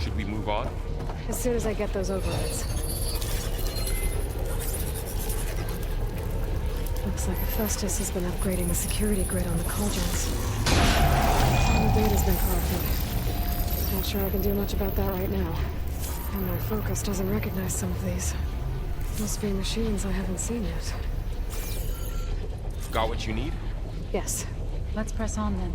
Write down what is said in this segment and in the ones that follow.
Should we move on? As soon as I get those overrides. Looks like Hephaestus has been upgrading the security grid on the cauldrons. All the data's been corrupted. Not sure I can do much about that right now. And my focus doesn't recognize some of these. Must be machines I haven't seen yet. Got what you need? Yes. Let's press on then.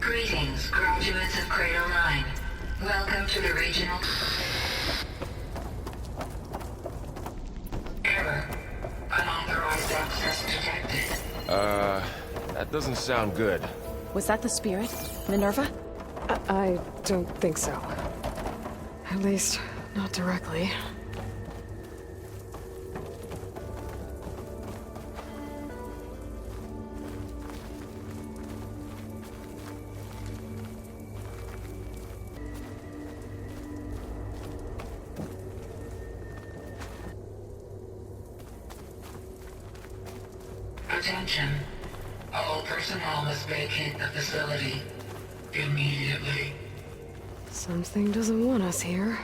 Greetings, graduates of Cradle 9. Welcome to the regional... Error. Unauthorized access detected. That doesn't sound good. Was that the spirit? Minerva? I don't think so. At least, not directly. Attention. All personnel must vacate the facility. Immediately. Something doesn't want us here.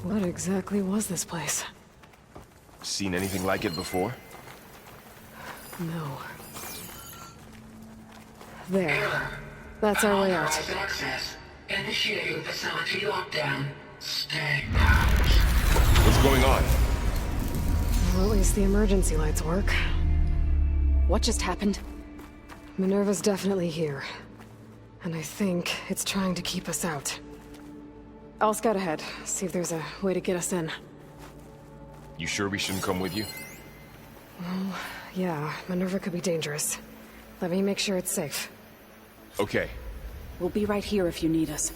What exactly was this place? Seen anything like it before? No. There. Error. That's our way out. Unauthorized access. Initiating facility lockdown. Stay out. What's going on? Well, at least the emergency lights work. What just happened? Minerva's definitely here. And I think it's trying to keep us out. I'll scout ahead, see if there's a way to get us in. You sure we shouldn't come with you? Well, yeah, Minerva could be dangerous. Let me make sure it's safe. Okay. We'll be right here if you need us.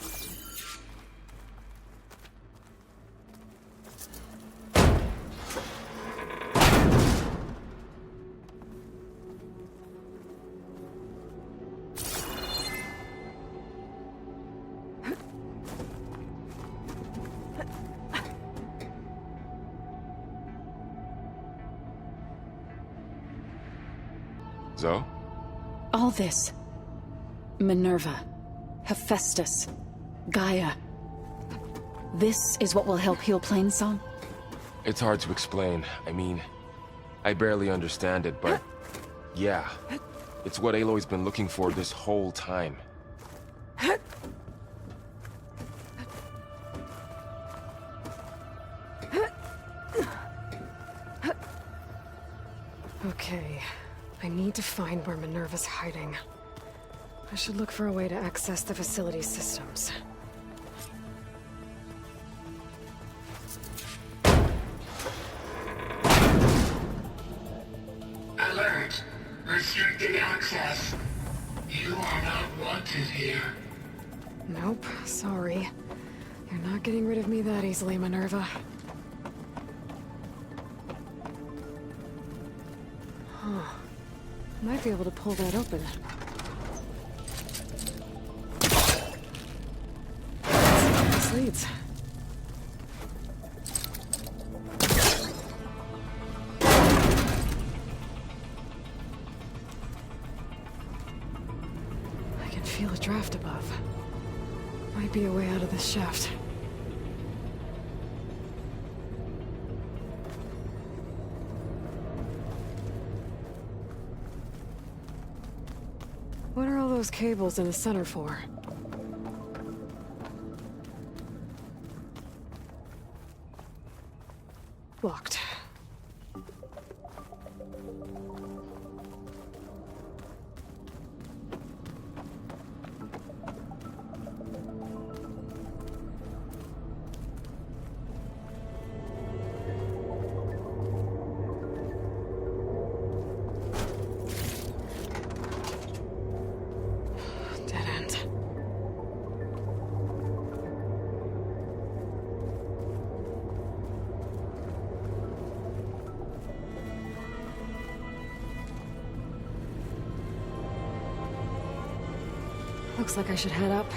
Zo? All this. Minerva. Hephaestus. Gaia. This is what will help heal Plainsong? It's hard to explain. I mean, I barely understand it, but... yeah. It's what Aloy's been looking for this whole time. Okay. I need to find where Minerva's hiding. I should look for a way to access the facility's systems. Alert. Restricted access. You are not wanted here. Nope, sorry. You're not getting rid of me that easily, Minerva. Huh. Might be able to pull that open. Let's see where this leads. I can feel a draft above. Might be a way out of this shaft. What are all those cables in the center for? Locked. Dead end. Looks like I should head up.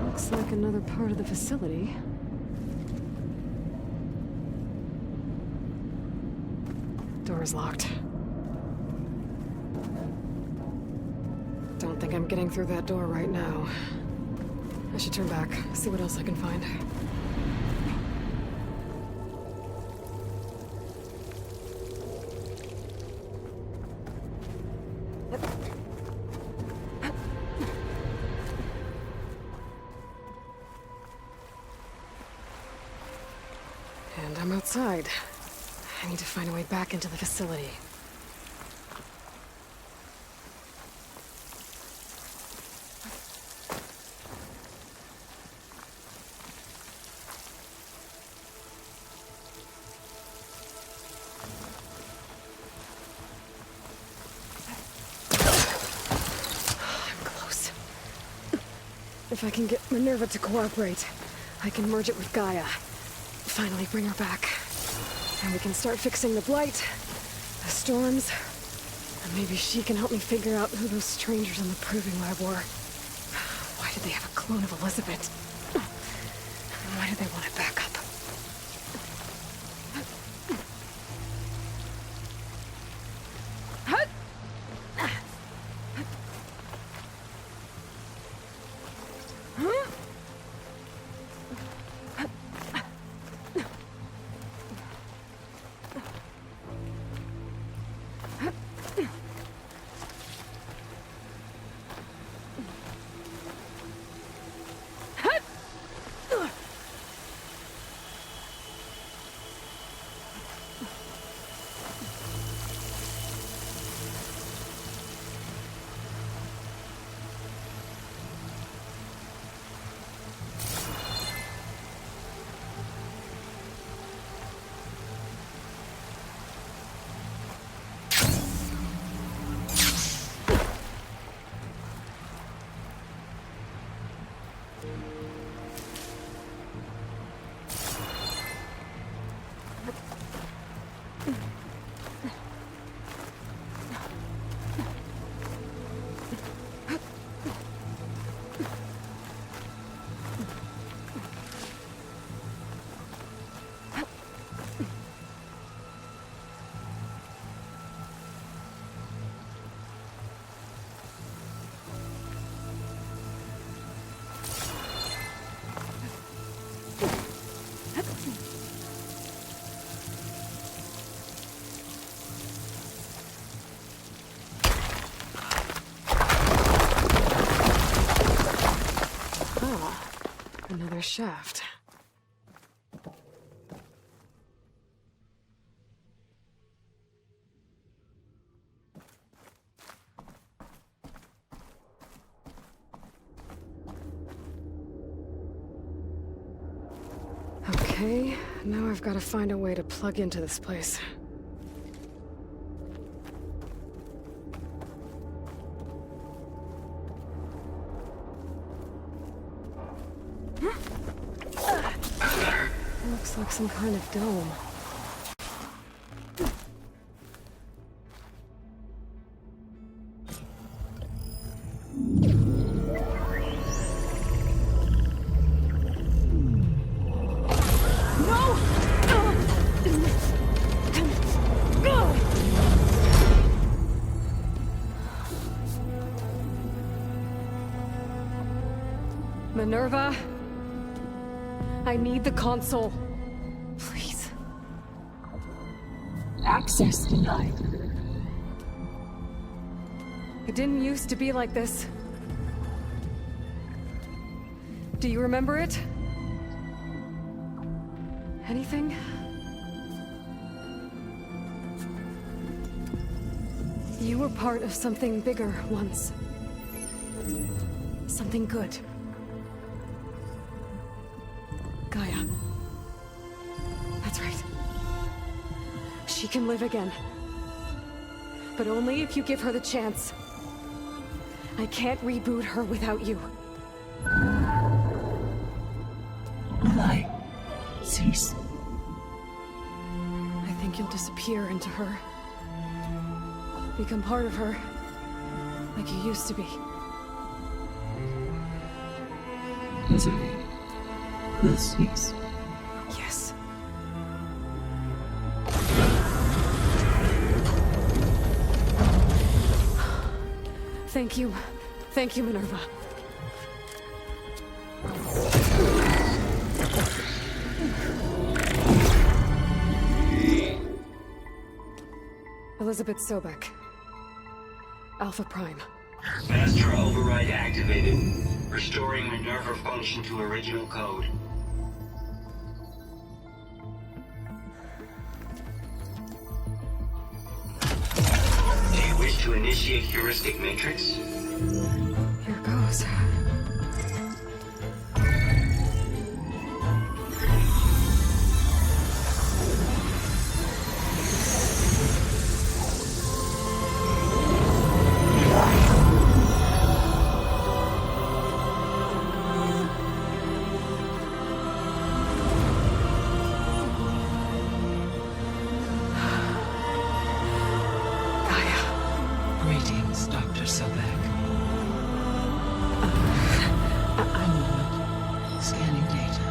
Looks like another part of the facility. Door is locked. Don't think I'm getting through that door right now. I should turn back, see what else I can find. And I'm outside. I need to find a way back into the facility. I'm close. If I can get Minerva to cooperate, I can merge it with Gaia. Finally bring her back. And we can start fixing the blight, the storms, and maybe she can help me figure out who those strangers in the proving lab were. Why did they have a clone of Elizabeth? And why did they want it back up? Another shaft. Okay, now I've got to find a way to plug into this place. Looks like some kind of dome. Minerva, I need the console. Please. Access denied. It didn't used to be like this. Do you remember it? Anything? You were part of something bigger once. Something good. Gaia. She can live again. But only if you give her the chance. I can't reboot her without you. Lie. Cease. I think you'll disappear into her. Become part of her. Like you used to be. Misery. Will cease. Yes. Thank you. Thank you, Minerva. Elizabeth Sobek. Alpha Prime. Master override activated. Restoring Minerva function to original code. Do you wish to initiate heuristic matrix? Here goes. Greetings, Dr. Sobek. A moment. Scanning data.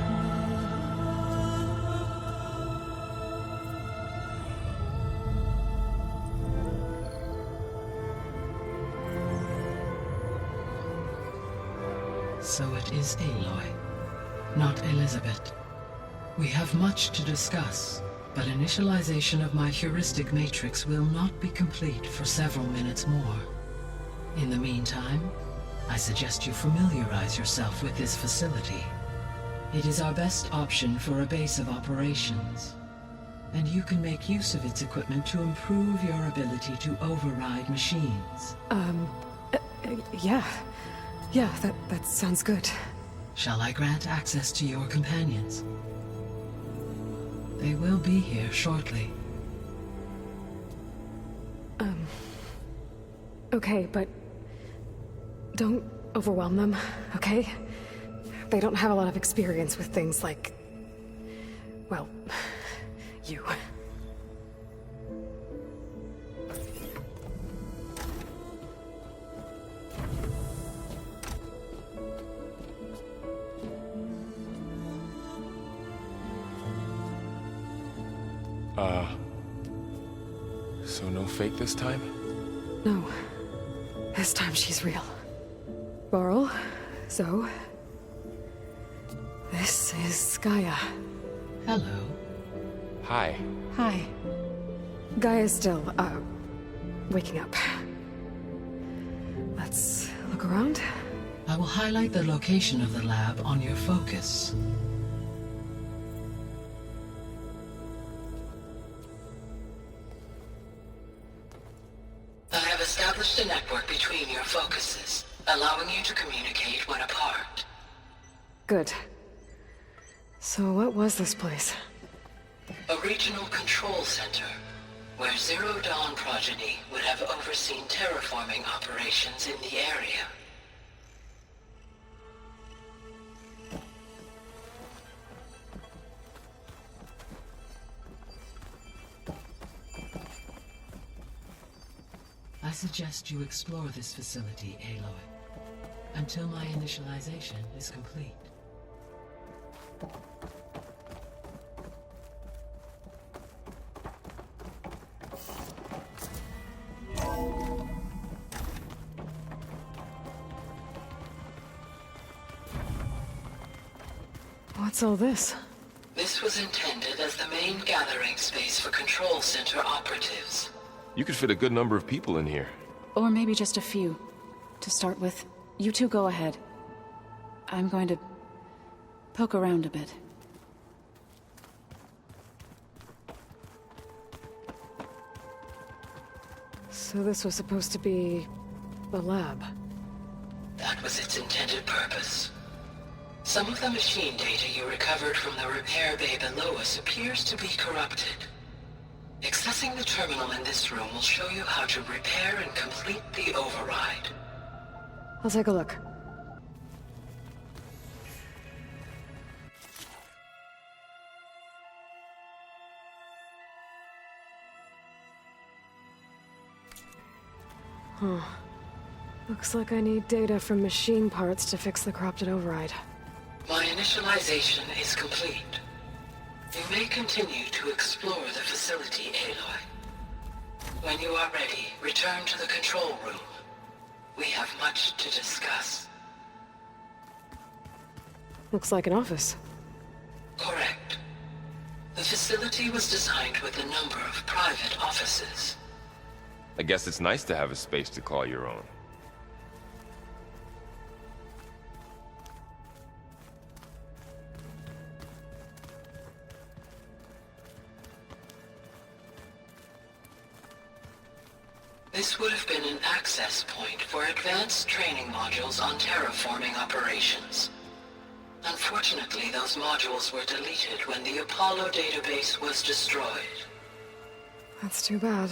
So it is Aloy, not Elizabeth. We have much to discuss, but initialization of my heuristic matrix will not be complete for several minutes more. In the meantime, I suggest you familiarize yourself with this facility. It is our best option for a base of operations, and you can make use of its equipment to improve your ability to override machines. Yeah. Yeah, that sounds good. Shall I grant access to your companions? They will be here shortly. Okay, but don't overwhelm them, okay? They don't have a lot of experience with things like, well, you. So no fake this time? No. This time she's real. Varl, Zoe. This is Gaia. Hello. Hi. Hi. Gaia's still, waking up. Let's look around. I will highlight the location of the lab on your focus. I have established a network between your focuses, allowing you to communicate when apart. Good. So what was this place? A regional control center, where Zero Dawn progeny would have overseen terraforming operations in the area. I suggest you explore this facility, Aloy, until my initialization is complete. What's all this? This was intended as the main gathering space for control center operatives. You could fit a good number of people in here. Or maybe just a few. To start with, you two go ahead. I'm going to poke around a bit. So this was supposed to be the lab. That was its intended purpose. Some of the machine data you recovered from the repair bay below us appears to be corrupted. Accessing the terminal in this room will show you how to repair and complete the override. I'll take a look. Huh. Looks like I need data from machine parts to fix the corrupted override. My initialization is complete. You may continue to explore the facility, Aloy. When you are ready, return to the control room. We have much to discuss. Looks like an office. Correct. The facility was designed with a number of private offices. I guess it's nice to have a space to call your own. This would have been an access point for advanced training modules on terraforming operations. Unfortunately, those modules were deleted when the Apollo database was destroyed. That's too bad.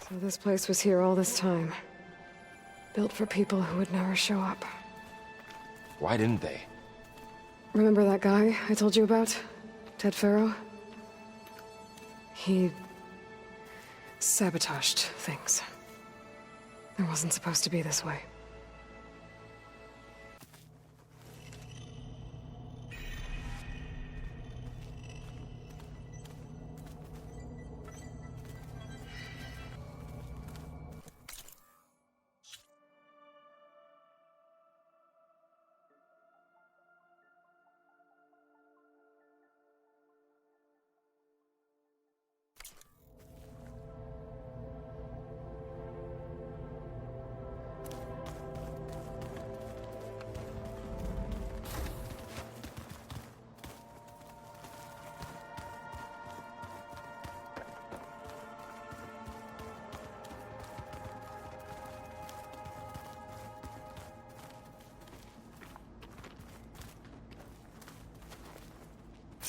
So this place was here all this time. Built for people who would never show up. Why didn't they? Remember that guy I told you about? Ted Farrow? He sabotaged things. It wasn't supposed to be this way.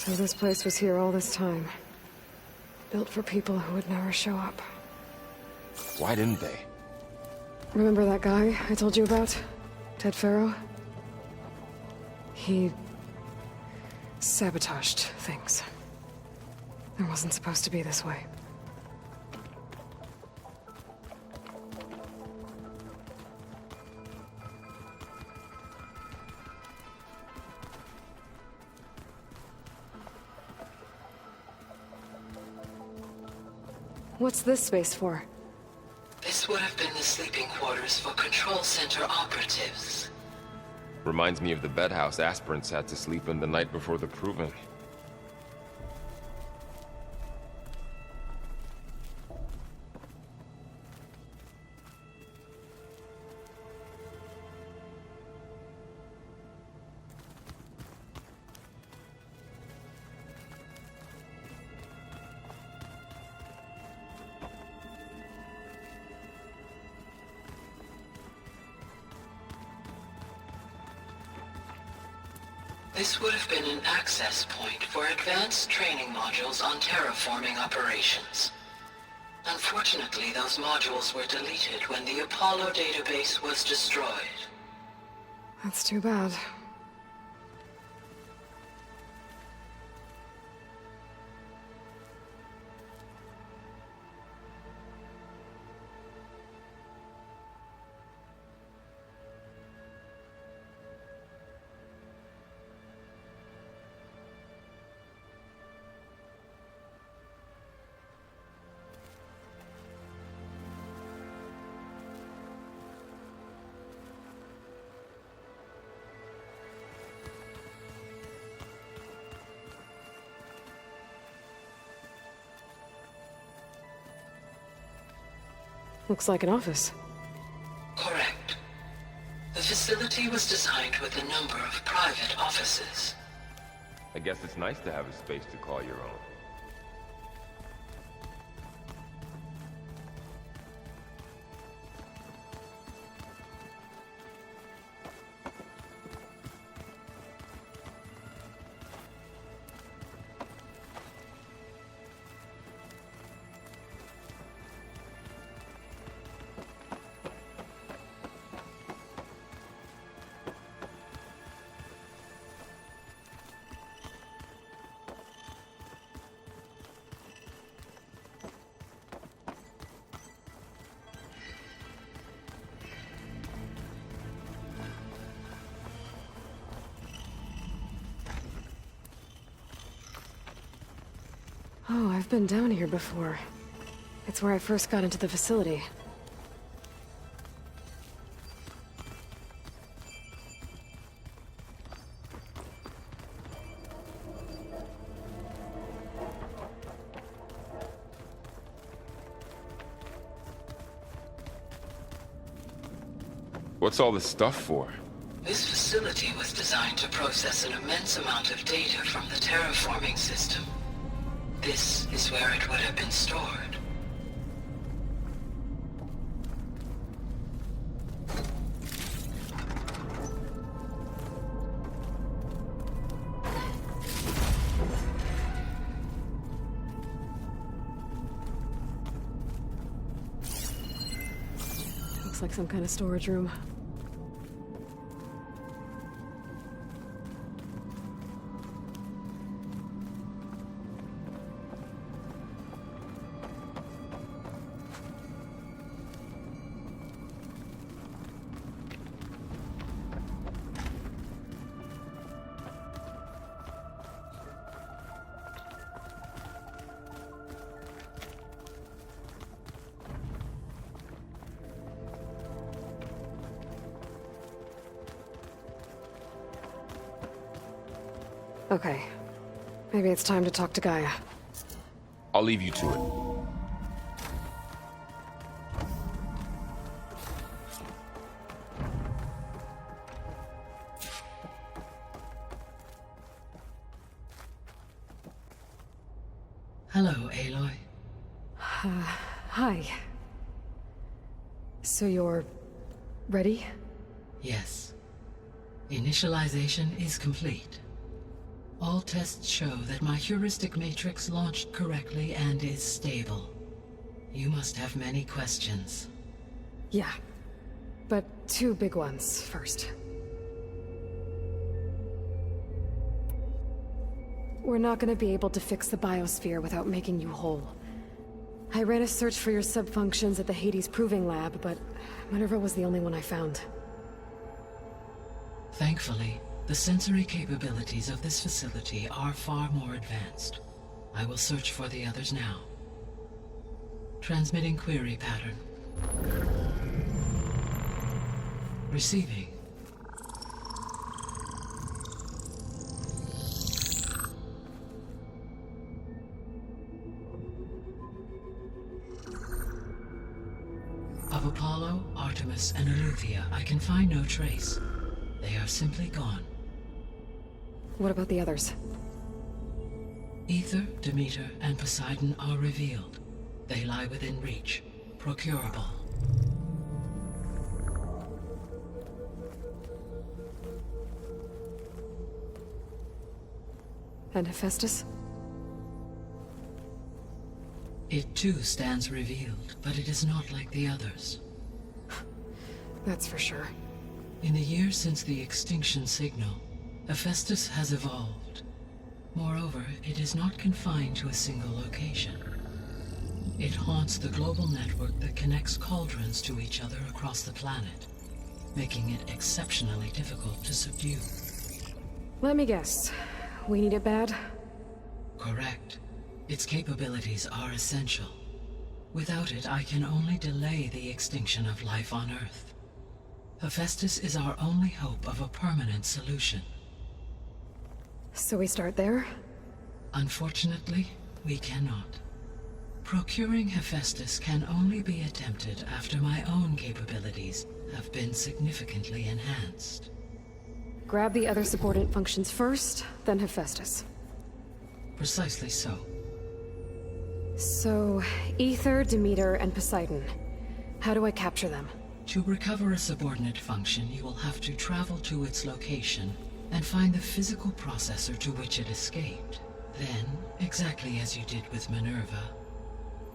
So this place was here all this time. Built for people who would never show up. Why didn't they? Remember that guy I told you about? Ted Farrow? He sabotaged things. It wasn't supposed to be this way. What's this space for? This would have been the sleeping quarters for Control Center operatives. Reminds me of the bedhouse aspirants had to sleep in the night before the proving. This would have been an access point for advanced training modules on terraforming operations. Unfortunately, those modules were deleted when the Apollo database was destroyed. That's too bad. Looks like an office. Correct. The facility was designed with a number of private offices. I guess it's nice to have a space to call your own. I've been down here before. It's where I first got into the facility. What's all this stuff for? This facility was designed to process an immense amount of data from the terraforming system. This is where it would have been stored. Looks like some kind of storage room. Okay. Maybe it's time to talk to Gaia. I'll leave you to it. Hello, Aloy. Hi. So you're... ready? Yes. Initialization is complete. All tests show that my heuristic matrix launched correctly and is stable. You must have many questions. Yeah. But two big ones first. We're not gonna be able to fix the biosphere without making you whole. I ran a search for your subfunctions at the Hades Proving Lab, but Minerva was the only one I found. Thankfully, the sensory capabilities of this facility are far more advanced. I will search for the others now. Transmitting query pattern. Receiving. Of Apollo, Artemis, and Eleuthia, I can find no trace. They are simply gone. What about the others? Ether, Demeter, and Poseidon are revealed. They lie within reach, procurable. And Hephaestus? It too stands revealed, but it is not like the others. That's for sure. In the years since the extinction signal, Hephaestus has evolved. Moreover, it is not confined to a single location. It haunts the global network that connects cauldrons to each other across the planet, making it exceptionally difficult to subdue. Let me guess. We need it bad? Correct. Its capabilities are essential. Without it, I can only delay the extinction of life on Earth. Hephaestus is our only hope of a permanent solution. So we start there? Unfortunately, we cannot. Procuring Hephaestus can only be attempted after my own capabilities have been significantly enhanced. Grab the other subordinate functions first, then Hephaestus. Precisely so. So, Ether, Demeter, and Poseidon. How do I capture them? To recover a subordinate function, you will have to travel to its location and find the physical processor to which it escaped. Then, exactly as you did with Minerva,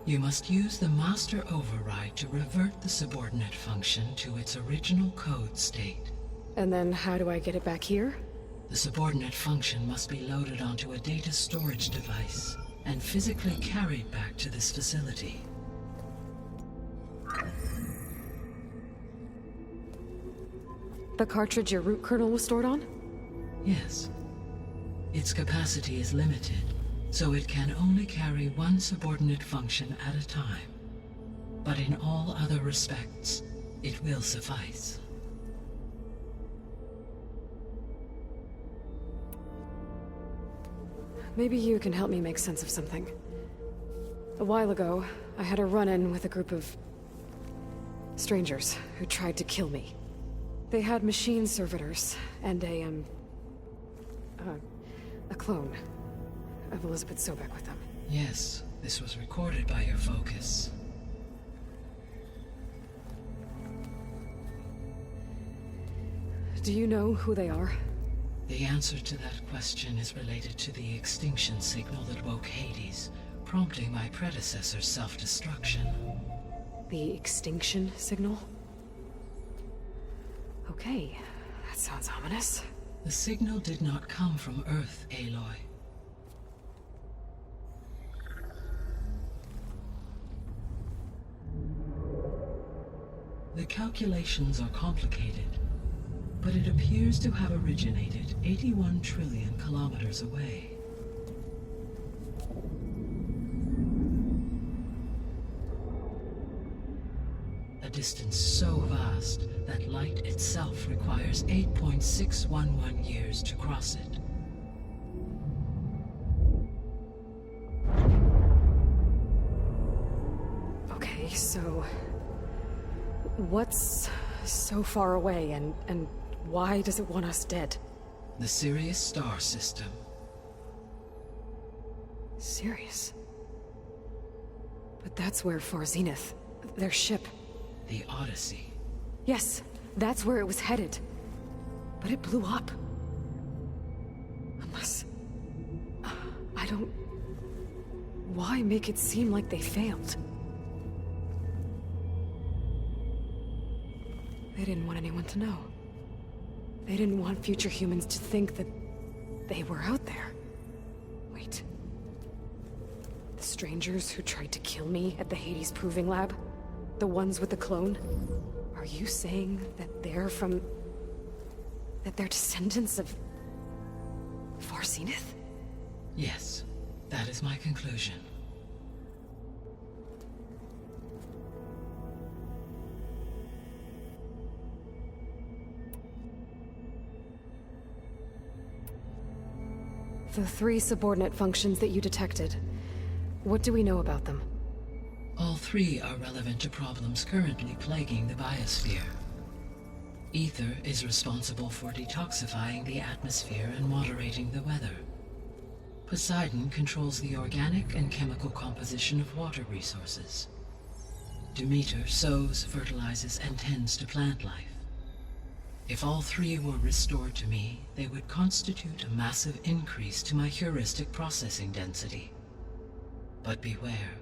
you must use the master override to revert the subordinate function to its original code state. And then how do I get it back here? The subordinate function must be loaded onto a data storage device and physically carried back to this facility. The cartridge your root kernel was stored on? Yes. Its capacity is limited, so it can only carry one subordinate function at a time. But in all other respects, it will suffice. Maybe you can help me make sense of something. A while ago, I had a run-in with a group of strangers who tried to kill me. They had machine servitors and a clone of Elizabeth Sobek with them. Yes, this was recorded by your focus. Do you know who they are? The answer to that question is related to the extinction signal that woke Hades, prompting my predecessor's self-destruction. The extinction signal? Okay, that sounds ominous. The signal did not come from Earth, Aloy. The calculations are complicated, but it appears to have originated 81 trillion kilometers away. A distance so vast that light itself requires 8.611 years to cross it. Okay, so... what's so far away, and why does it want us dead? The Sirius star system. Sirius? But that's where Far Zenith, their ship... The Odyssey. Yes, that's where it was headed. But it blew up. Unless... I don't... Why make it seem like they failed? They didn't want anyone to know. They didn't want future humans to think that they were out there. Wait. The strangers who tried to kill me at the Hades Proving Lab? The ones with the clone? Are you saying that they're from... that they're descendants of... Far Zenith? Yes, that is my conclusion. The 3 subordinate functions that you detected. What do we know about them? All 3 are relevant to problems currently plaguing the biosphere. Ether is responsible for detoxifying the atmosphere and moderating the weather. Poseidon controls the organic and chemical composition of water resources. Demeter sows, fertilizes, and tends to plant life. If all 3 were restored to me, they would constitute a massive increase to my heuristic processing density. But beware.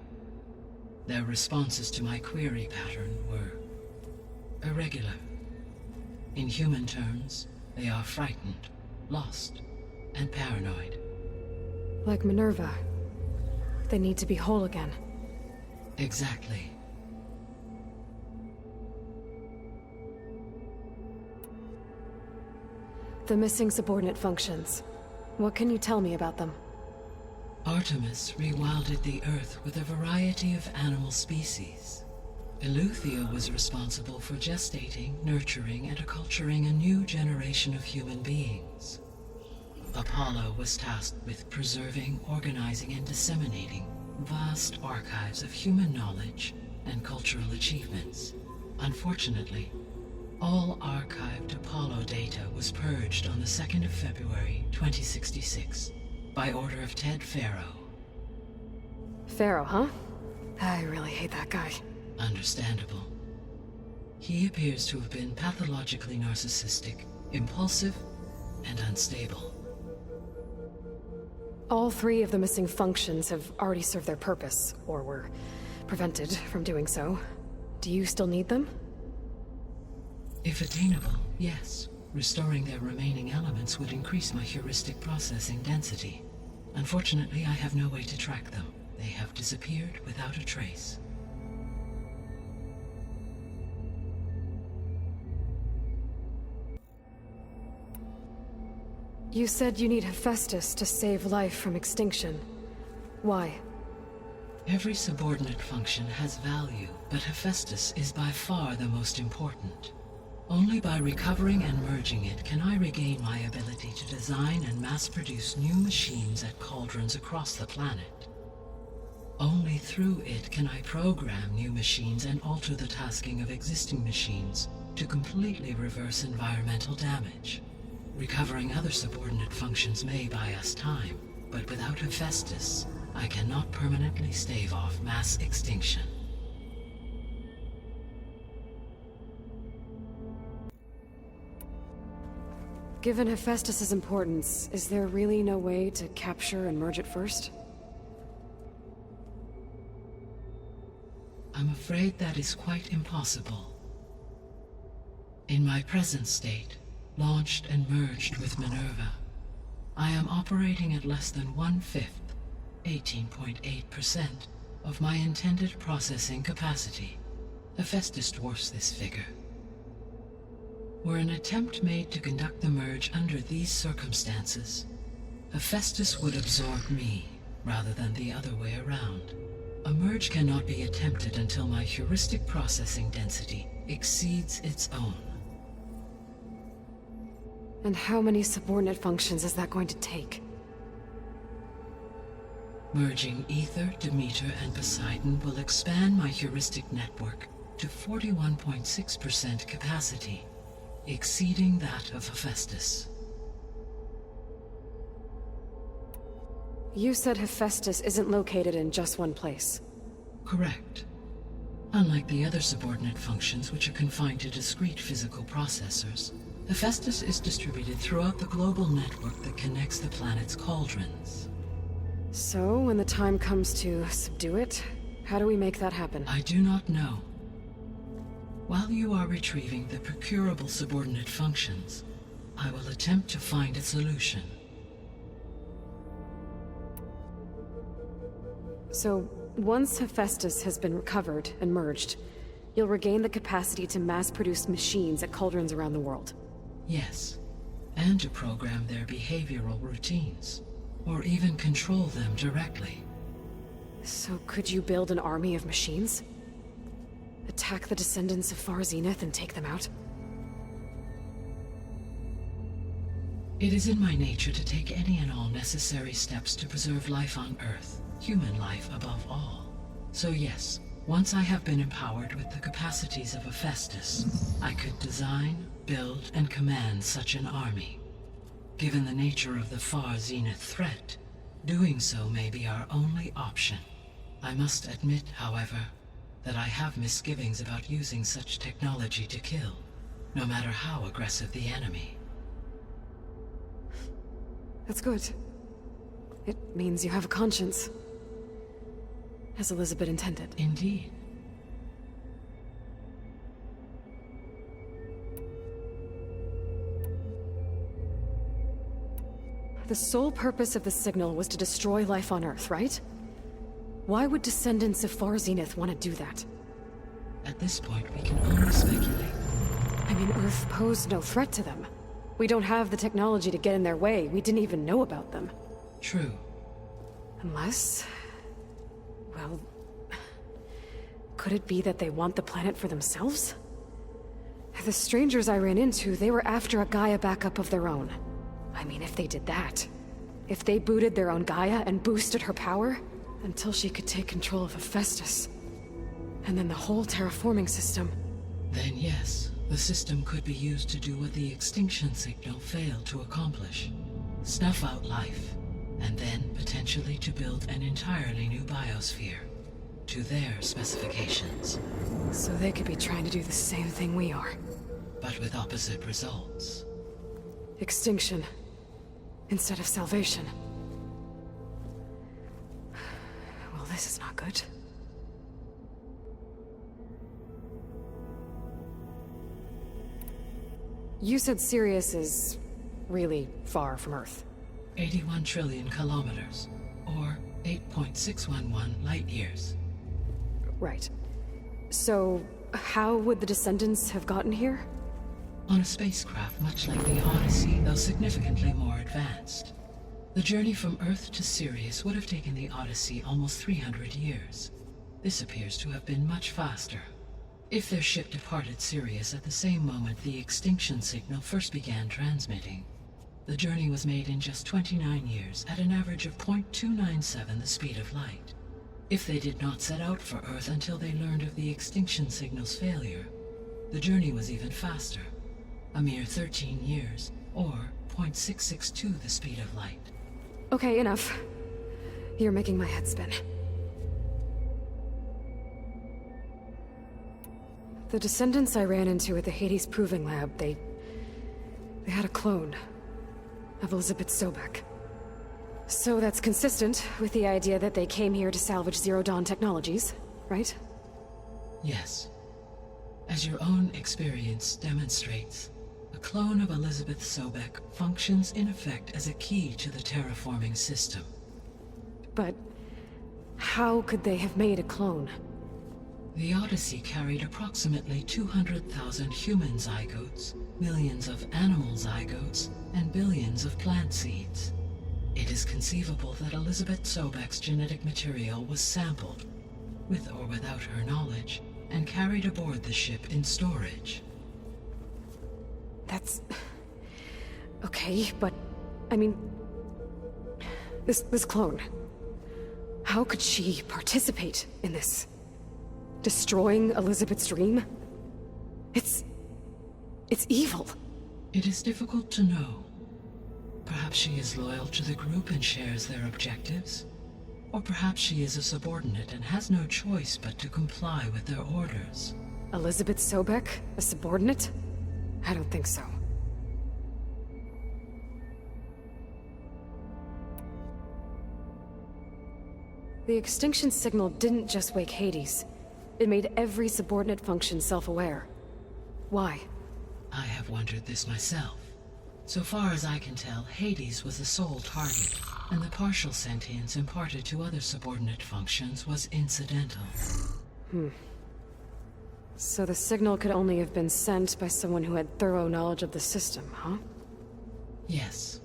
Their responses to my query pattern were irregular. In human terms, they are frightened, lost, and paranoid. Like Minerva. They need to be whole again. Exactly. The missing subordinate functions. What can you tell me about them? Artemis rewilded the Earth with a variety of animal species. Eleuthia was responsible for gestating, nurturing, and acculturating a new generation of human beings. Apollo was tasked with preserving, organizing, and disseminating vast archives of human knowledge and cultural achievements. Unfortunately, all archived Apollo data was purged on the 2nd of February, 2066, by order of Ted Faro. Pharaoh, huh? I really hate that guy. Understandable. He appears to have been pathologically narcissistic, impulsive, and unstable. All 3 of the missing functions have already served their purpose, or were prevented from doing so. Do you still need them? If attainable, yes. Restoring their remaining elements would increase my heuristic processing density. Unfortunately, I have no way to track them. They have disappeared without a trace. You said you need Hephaestus to save life from extinction. Why? Every subordinate function has value, but Hephaestus is by far the most important. Only by recovering and merging it can I regain my ability to design and mass-produce new machines at cauldrons across the planet. Only through it can I program new machines and alter the tasking of existing machines to completely reverse environmental damage. Recovering other subordinate functions may buy us time, but without Hephaestus, I cannot permanently stave off mass extinction. Given Hephaestus's importance, is there really no way to capture and merge it first? I'm afraid that is quite impossible. In my present state, launched and merged with Minerva, I am operating at less than 1/5, 18.8%, of my intended processing capacity. Hephaestus dwarfs this figure. Were an attempt made to conduct the merge under these circumstances, Hephaestus would absorb me, rather than the other way around. A merge cannot be attempted until my heuristic processing density exceeds its own. And how many subordinate functions is that going to take? Merging Ether, Demeter, and Poseidon will expand my heuristic network to 41.6% capacity, exceeding that of Hephaestus. You said Hephaestus isn't located in just one place. Correct. Unlike the other subordinate functions, which are confined to discrete physical processors, Hephaestus is distributed throughout the global network that connects the planet's cauldrons. So, when the time comes to subdue it, how do we make that happen? I do not know. While you are retrieving the procurable subordinate functions, I will attempt to find a solution. So, once Hephaestus has been recovered and merged, you'll regain the capacity to mass-produce machines at cauldrons around the world. Yes, and to program their behavioral routines, or even control them directly. So could you build an army of machines? Attack the descendants of Far Zenith and take them out? It is in my nature to take any and all necessary steps to preserve life on Earth, human life above all. So yes, once I have been empowered with the capacities of Hephaestus, I could design, build, and command such an army. Given the nature of the Far Zenith threat, doing so may be our only option. I must admit, however, that I have misgivings about using such technology to kill, no matter how aggressive the enemy. That's good. It means you have a conscience. As Elizabeth intended. Indeed. The sole purpose of the signal was to destroy life on Earth, right? Why would descendants of Far Zenith want to do that? At this point, we can only speculate. I mean, Earth posed no threat to them. We don't have the technology to get in their way. We didn't even know about them. True. Unless... well... could it be that they want the planet for themselves? The strangers I ran into, they were after a Gaia backup of their own. I mean, if they did that... if they booted their own Gaia and boosted her power... until she could take control of Hephaestus. And then the whole terraforming system. Then yes, the system could be used to do what the extinction signal failed to accomplish. Snuff out life, and then potentially to build an entirely new biosphere, to their specifications. So they could be trying to do the same thing we are. But with opposite results. Extinction. Instead of salvation. Well, this is not good. You said Sirius is really far from Earth. 81 trillion kilometers, or 8.611 light years. Right. So, how would the descendants have gotten here? On a spacecraft much like the Odyssey, though significantly more advanced. The journey from Earth to Sirius would have taken the Odyssey almost 300 years. This appears to have been much faster. If their ship departed Sirius at the same moment the extinction signal first began transmitting, the journey was made in just 29 years at an average of 0.297 the speed of light. If they did not set out for Earth until they learned of the extinction signal's failure, the journey was even faster, a mere 13 years, or 0.662 the speed of light. Okay, enough. You're making my head spin. The descendants I ran into at the Hades Proving Lab, they had a clone of Elizabeth Sobek. So that's consistent with the idea that they came here to salvage Zero Dawn technologies, right? Yes. As your own experience demonstrates, a clone of Elizabeth Sobek functions in effect as a key to the terraforming system. But how could they have made a clone? The Odyssey carried approximately 200,000 human zygotes, millions of animal zygotes, and billions of plant seeds. It is conceivable that Elizabeth Sobek's genetic material was sampled, with or without her knowledge, and carried aboard the ship in storage. That's... okay, but... I mean... This clone... How could she participate in this? Destroying Elizabeth's dream? It's evil. It is difficult to know. Perhaps she is loyal to the group and shares their objectives. Or perhaps she is a subordinate and has no choice but to comply with their orders. Elizabeth Sobek? A subordinate? I don't think so. The extinction signal didn't just wake Hades. It made every subordinate function self-aware. Why? I have wondered this myself. So far as I can tell, Hades was the sole target, and the partial sentience imparted to other subordinate functions was incidental. So the signal could only have been sent by someone who had thorough knowledge of the system, huh? Yes.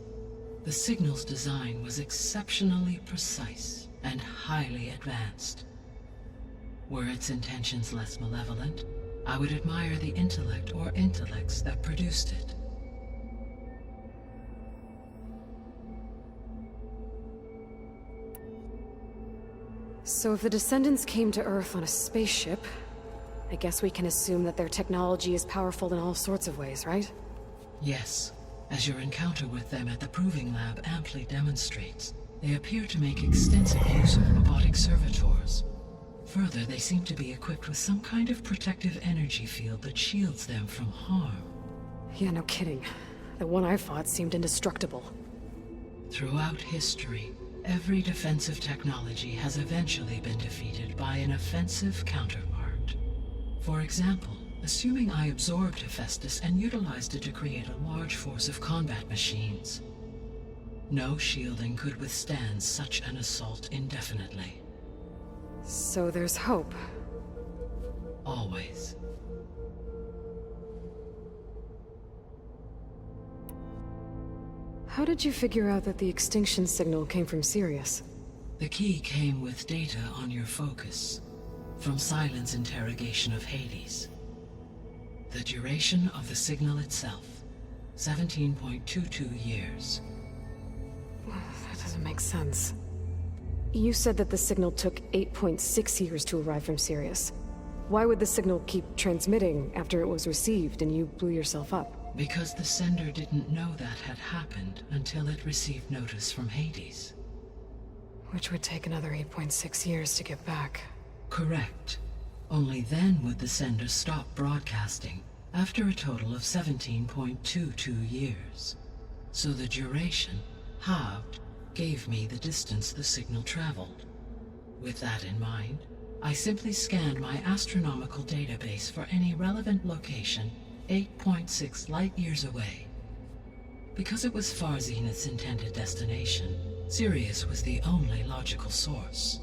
The signal's design was exceptionally precise and highly advanced. Were its intentions less malevolent, I would admire the intellect or intellects that produced it. So if the descendants came to Earth on a spaceship, I guess we can assume that their technology is powerful in all sorts of ways, right? Yes. As your encounter with them at the Proving Lab amply demonstrates, they appear to make extensive use of robotic servitors. Further, they seem to be equipped with some kind of protective energy field that shields them from harm. Yeah, no kidding. The one I fought seemed indestructible. Throughout history, every defensive technology has eventually been defeated by an offensive counterpart. For example, assuming I absorbed Hephaestus and utilized it to create a large force of combat machines. No shielding could withstand such an assault indefinitely. So there's hope. Always. How did you figure out that the extinction signal came from Sirius? The key came with data on your focus, from Silent's interrogation of Hades. The duration of the signal itself, 17.22 years. That doesn't make sense. You said that the signal took 8.6 years to arrive from Sirius. Why would the signal keep transmitting after it was received and you blew yourself up? Because the sender didn't know that had happened until it received notice from Hades. Which would take another 8.6 years to get back. Correct. Only then would the sender stop broadcasting, after a total of 17.22 years. So the duration, halved, gave me the distance the signal traveled. With that in mind, I simply scanned my astronomical database for any relevant location 8.6 light-years away. Because it was far Zenith's intended destination, Sirius was the only logical source.